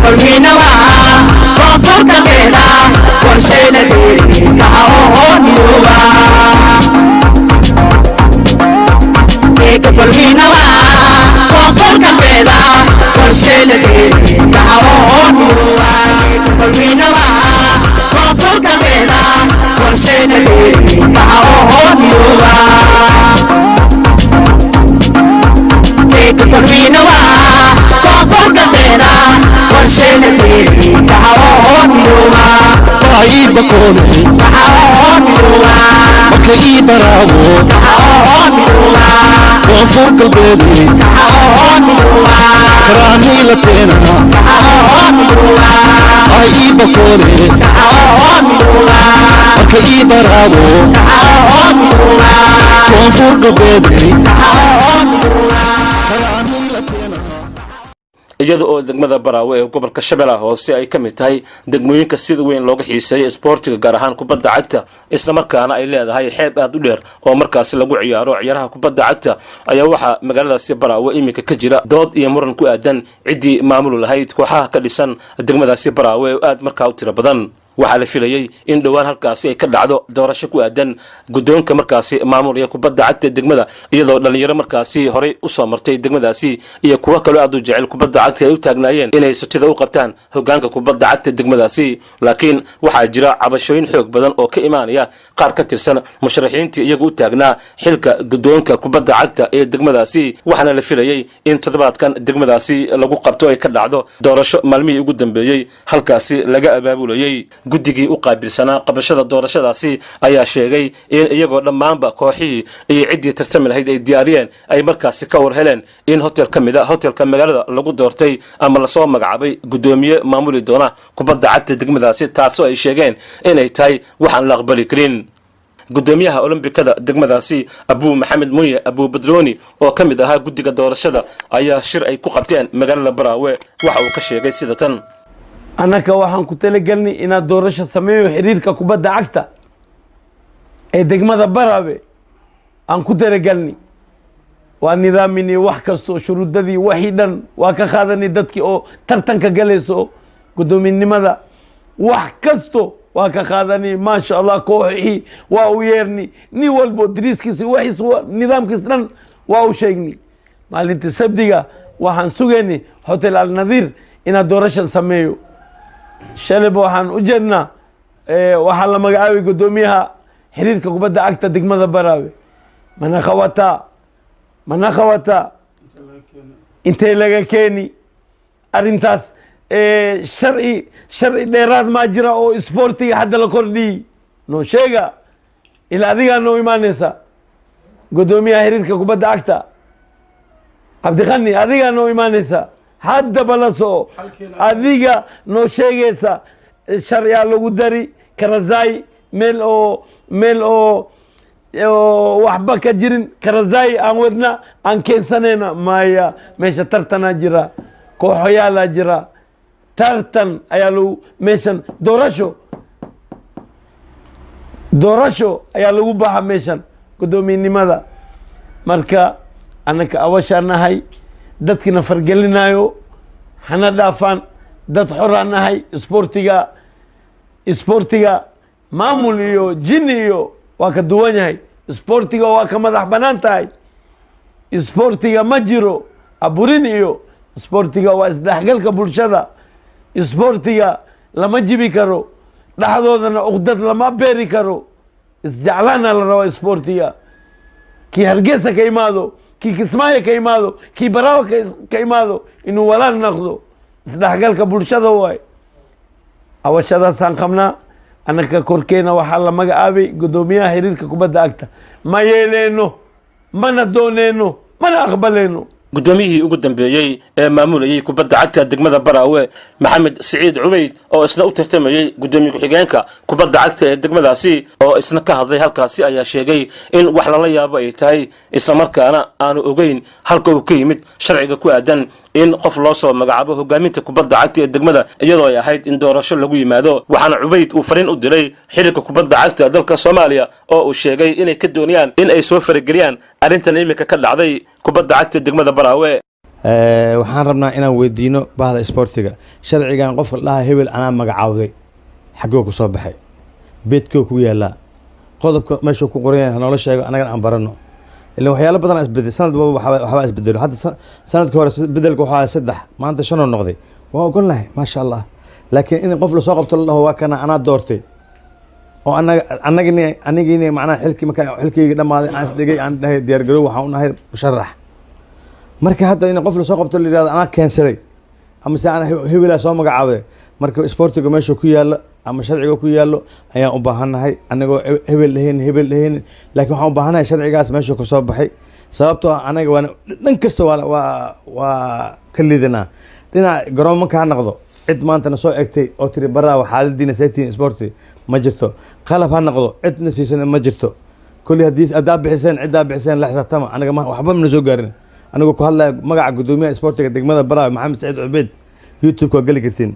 kulminawa koonfurka beeda qorsheynadeedi kahaooniyowa kulminawa koonfurka beeda qorsheynadeedi kahaooniyowa kulminawa koonfurka beeda qorsheynadeedi kahaooniyowa kulminawa koonfurka beeda qorsheynadeedi kahaooniyowa طيب كوني وكي براو وفوق البيدي كرامي لتينا طيب كوني وكي براو وفوق البيدي كرامي لتينا iyada oo degmada Baraawe ee gobolka Shabeellaha Hoose ay kamid tahay degmooyinka sida weyn looga xiiseeyo isboortiga gaar ahaan kubadda cagta isla markaana ay leedahay xeeb aad u dheer oo markaas lagu ciyaaro ciyaaraha kubadda cagta ayaa waxa magaaladaasi Baraawe imika ka jira dood iyo muran ku aadan cidii maamul lahayd kooxaha ka dhisan degmadaasi Baraawe oo aad markaa u tiro badan waxa la filayay in dhawaan halkaasi ay ka dhacdo doorasho ku aadan gudoonka markaasi maamulka kubadda cagta degmada iyadoo dhalinyaro markaasi hore u soo martay degmadaasi iyo kuwa kale aad u jecel kubadda cagta ay u taagnaayeen inay sutida u qabtaan hogaanka kubadda cagta degmadaasi laakiin waxa jira cabashooyin xoog badan oo ka imaanaya qaar ka tirsan musharaxiintii iyagu u taagnaa xilka gudoonka kubadda cagta ee degmadaasi waxaana la filayay in toddobaadkan degmadaasi lagu qabto ay ka dhacdo doorasho maalmihii ugu dambeeyay halkaasi laga abaabulayay guddigii u qaabilsanaa qabashada doorashadaasi ayaa sheegay in iyagoo dhammaanba kooxihii iyo ciddii tartami lahayd ay diyaariyeen ay markaasi ka war heleen in hotel ka mid a hotelka magaalada lagu doortay ama lasoo magacaabay gudoomiye maamuli doona kubadda cagta degmadaasi taasoo ay sheegeen inay tahay waxaan la aqbali karin gudoomiyaha olombikada degmadaasi Abu Maxamed Munye Abu Badroni oo ka mid ahaa guddiga doorashada ayaa shir ay ku qabteen magaalada Baraawe waxa uu ka sheegay sida tan anaka waxaan ku talagalnay inaad doorasho sameeyo xiriirka kubadda cagta ee degmada Baraawe aan ku talagalnay waa nidaamini wax kasto shuruudadii wixii dhan waa ka qaadanay dadkii oo tartanka galayso gudoominimada wax kasto waa ka qaadanay ma sha Allah kooxii waa u yeerni ni walbo diriskiisa waxiis nidaamkiis dhan waa u sheegnay maalintii sabdiga waxaan sugeynay hotel Al Nadir inaad doorasho sameeyo shalay waxaan u jeednaa waxa la magacaabay gudoomiyaha xiriirka kubadda cagta degmada Baraawe mana khawata intee laga keeni arintaas sharci dheeraad ma jira oo isboortiga hadda la kordhiyay noo sheega ila adiga noo imaanaysa gudoomiyaha xiriirka kubadda cagta Cabdiqani adiga noo imaanaysa hadda balaso adiga noo sheegaysa sharciga lagu dari karazay meel oo waxba ka jirin karazay aan wadna aan keensanayna maya meesha tartana jira kooxoyaala jira tartan ayaa lagu meeshan doorasho ayaa lagu baxa meeshan gudoominimada marka anaka awashanahay dadkina fargelinayo hana dhaafaan dad xoraan ahay isboortiga maamul iyo jin iyo waa ka duwan yahay isboortiga waa ka madax banaan tahay isboortiga ma jiro aburin iyo isboortiga waa isdhexgalka bulshada isboortiga lama jibi karo dhaxdoodana uqdad lama beeri karo isjeclaana la rabo isboortiga kii Hargeysa ka imaado kii Kismaayo ka imaado kii Baraawe ka imaado inuu walaal noqdo isdhexgalka bulshada way awashadaasaan qabnaa anaka korkeena waxaa la magacaabay gudoomiyaha xiriirka kubadda cagta ma yeeleno mana dooneno mana aqbaleno gudoomiyihii ugu dambeeyay ee maamulayay kubadda cagta degmada Baraawe Maxamed Saciid Cubayd oo isna u tartamayay gudoomiye ku-xigeenka kubadda cagta ee degmadaasi oo isna ka hadlay halkaasi ayaa sheegay in wax lala yaabo ay tahay isla markaana aanu ogeyn halka uu ka yimid sharciga ku aadan in qof loo soo magacaabo hogaaminta kubadda cagta ee degmada iyadoo ay ahayd in doorasho lagu yimaado waxaana Cubayd uu fariin u diray xiriirka kubadda cagta dalka Soomaaliya oo uu sheegay inay ka doonayaan in ay soo farageliyaan arrintan imika ka dhacday kubadda cagta degmada Baraawe waxaan rabnaa inaan weydiino bahda isboortiga sharcigan qofka dhaha hebel anaa magacaawday xaggoo ku soo baxay beedkoo ku yaalaa qodobka meeshuu ku qoran yahay noola sheego annagana aan baranno ilan waxyaalo badan isbedel sanad walba waxbaa isbedelo hadda sanadkii hore bedelka waxaa 3 maanta 5 noqday waa ogolnahay maasha allah laakiin in qof la soo qabto la dhaho waa kana anaa doortay oo anagini macnaha xilkiyga dhammaaday aan isdhigay aan dhahay diyaargarow waxaan u nahay musharax marka hadda in qof la soo qabto la yidhahdo anaa keensaday ama se aan hebelaa soo magacaabay marka isboortiga meesha ku yaalo ama sharciga ku yaalo ayaan u baahannahay anagoo hebel lahayn laakiin waxaan u baahannahay sharcigaas meesha ku soo baxay sababtoo ah anaga waana dhan kasta waa ka liidanaa dhinaca garoomanka ha noqdo cid maantana soo egtay oo tiri baraawa xaaladiina saytiin sporti ma jirto qalab ha noqdo cidna siisana ma jirto kulli haddii adaa bixiseen ciddaa bixiseen la xisaabtama anaga waxba mana soo gaarin anigoo ku hadlaya magaca gudoomiyaha sportiga degmada baraawe maxamed saciid cubeyd youtube waa geli kartiin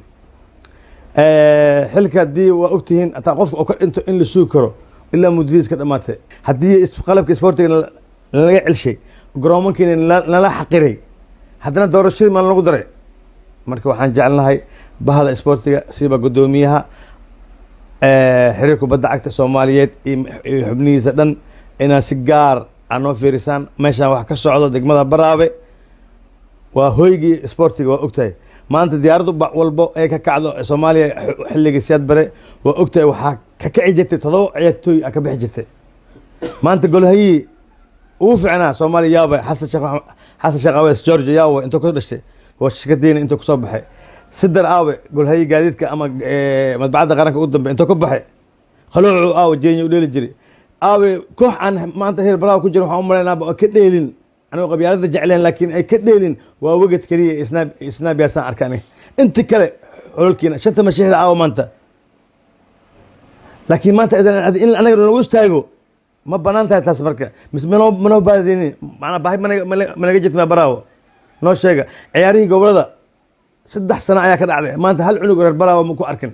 xilka haddii waa ogtihiin hataa qofka oo ka dhinto in la sugi karo ilaa muddadiis ka dhamaatay haddii qalabka sportiga laga celshay garoomankiina nala xaqiray haddana doorashadii maan lagu daray marka waxaan jecelnahay bahda sportiga siba gudoomiyaha xiriirka kubadda cagta Soomaaliyeed iyo xubnihiisa dhan inaa si gaar anoo fiirisaan meeshaan wax ka socdo degmada Baraawe waa hoygii sportiga waa ogtahay maanta diyaaradu walbo ay ka kacdo Soomaaliya xilliga siyaad bare waa ogtahay waxa ka kici jirtay 7 ciyaartooy ka bixi jirtay maanta golhayi uu fiicnaa Soomaaliya yaaba Xasan Sheekh Aweys George yaaba inta ku dhashay waa shirkadiina inta ku soo baxay sidar aawe golhayi gaadiidka ama madbacada qaranka ugu dambe inta ku baxay khaloocu aawe jeeyo u dheeli jiray aawe koox aan maanta heer Baraawe ku jiro waxaan u maleynayaa ka dheelin anoo qabyaalada jecleen laakiin ay ka dheelin waa wagad kaliya isnaab yaasan arkaan inta kale xulkiina shanta mashahida aawe maanta laakiin maanta in anaga lagu istaago ma banaan tahay taas marka mismano baadinin macna baahi managa jirtay Baraawe noo sheega ciyaarihii gobolada 3 sano ayaa ka dhacday maanta hal cunug reer Baraawe ma ku arkin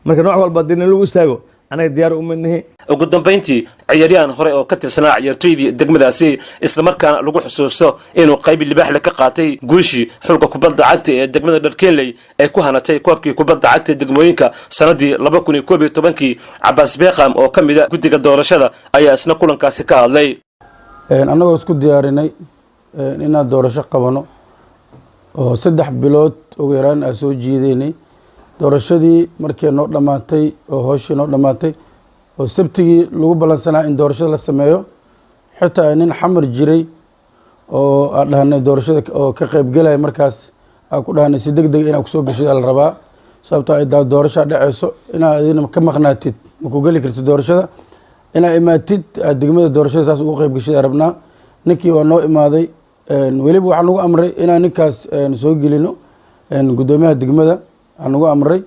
marka nooc walba hadii lagu istaago anaga diyaar u manahay ugu dambeyntii ciyaaryahan hore oo ka tirsanaa ciyaartoydii degmadaasi isla markaana lagu xusuusto inuu qayb libaax la ka qaatay guushii xulka kubadda cagta ee degmada Dharkeenley ay ku hanatay koobkii kubadda cagta degmooyinka sanadii 2011 Cabbaas Beeqam oo kamid ah guddiga doorashada ayaa isna kulankaasi ka hadlay anagoo isku diyaarinay inaan doorasho qabano oo 3 bilood ugu yaraan aan soo jiideynay doorashadii markii noo dhamaatay oo hooshii noo dhamaatay oo sabtigii lagu balansanaa in doorashada la sameeyo xitaa nin xamar jiray oo aan dhahnay doorashada oo ka qayb galay markaas aan ku dhahnay si degdeg inaan ku soo gashay la rabaa sababtoo ay doorasho dhacayso inaad idin ka maqnaatid ma ku gali kartid doorashada inaad imaatid degmada doorashada saas ugu qayb gashay rabnaa ninkii waa noo imaaday weliba waxaan ugu amray inaan ninkaas soo gelino gudoomiyaha degmada aan ugu amray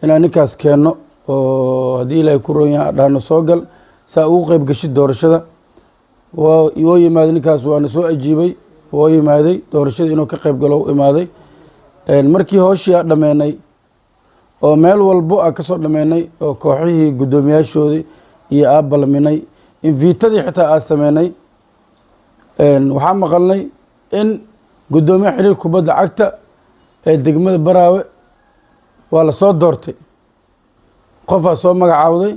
inaan ninkaas keenno oo haddii ilaahay ku roon yahay dhahno soo gal saa ugu qayb gashid doorashada woo yimaaday ninkaas waana soo ajiibay woo yimaaday doorashada inuu ka qayb galo u imaaday markii hooshii aan dhammeynay oo meel walbo aan ka soo dhammeynay oo kooxihii guddoomiyaashoodii iyo aan balminay in viitadii xitaa aan sameynay waxaan maqalnay in guddoomiyaha xiriirka kubadda cagta ee degmada Baraawe waa la soo doortay qofaa soo magacaawday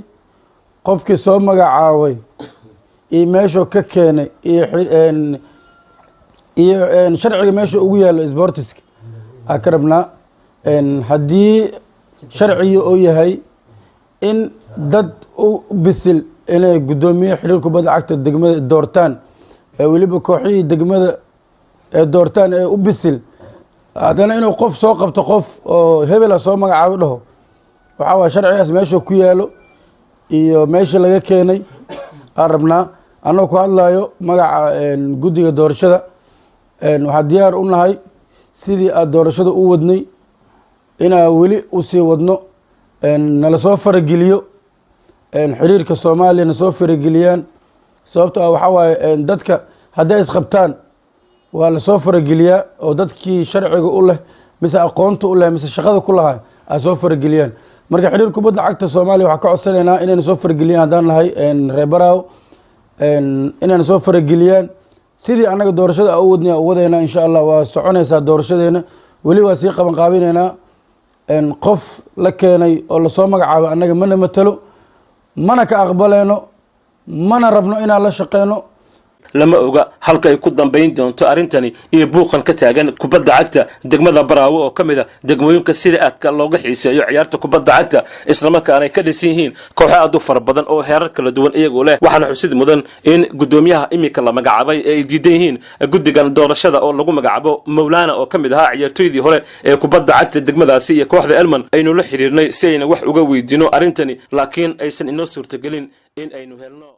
qofkii soo magacaaway iyo meeshuu ka keenay iyo sharciga meesha ugu yaalo sportiska aan ka rabnaa haddii sharciga oo yahay in dad u bisil inay guddoomiye xiriirka kubadda cagta degmada doortaan weliba kooxihii degmada ee doortaan ee u bisil haddana inuu qof soo qabto qof oo hebela soo magacaabo dhaho waxaa waa sharcigaas meesha ku yaalo iyo meesha laga keenay aan rabnaa anoo ku hadlayo magaca guddiga doorashada waxaan diyaar u nahay sidii aad doorashada u wadnay inaan weli usii wadno nala soo farageliyo xiriirka Soomaaliya na soo farageliyaan sababtoo ah waxaa waaye dadka hadday isqabtaan waa la soo farageliyaa oo dadkii sharciga u leh mise aqoonta u leh mise shaqada ku lahaa ay soo farageliyaan marka xiriirka kubadda cagta Soomaaliya waxaan ka codsanaynaa inayna soo farageliyaan haddaan nahay reer Baraawe inayna soo farageliyaan sidii annaga doorashada awoodnaya u wadayna insha allah waa soconaysaa doorashadeena weli waa sii qaban qaabinaynaa qof la keenay oo lasoo magacaabo annaga mana matalo mana ka aqbaleyno mana rabno inaan la shaqeyno lama oga halka ay ku dambayn doonto arrintani iyo buuqan ka taagan kubadda cagta degmada Baraawe oo kamid ah degmooyinka sida aadka looga xiiseeyo ciyaarta kubadda cagta isla markaana ay ka dhisan yihiin kooxo aad u fara badan oo heerar kala duwan iyagoo leh waxaana xusid mudan in gudoomiyaha imika la magacaabay ay diidan yihiin guddigan doorashada oo lagu magacaabo Mawlana oo kamid ahaa ciyaartoydii hore ee kubadda cagta degmadaasi iyo kooxda Elman aynu la xiriirnay si ayna wax uga weydiino arrintani laakiin aysan inoo suurtagelin in aynu helno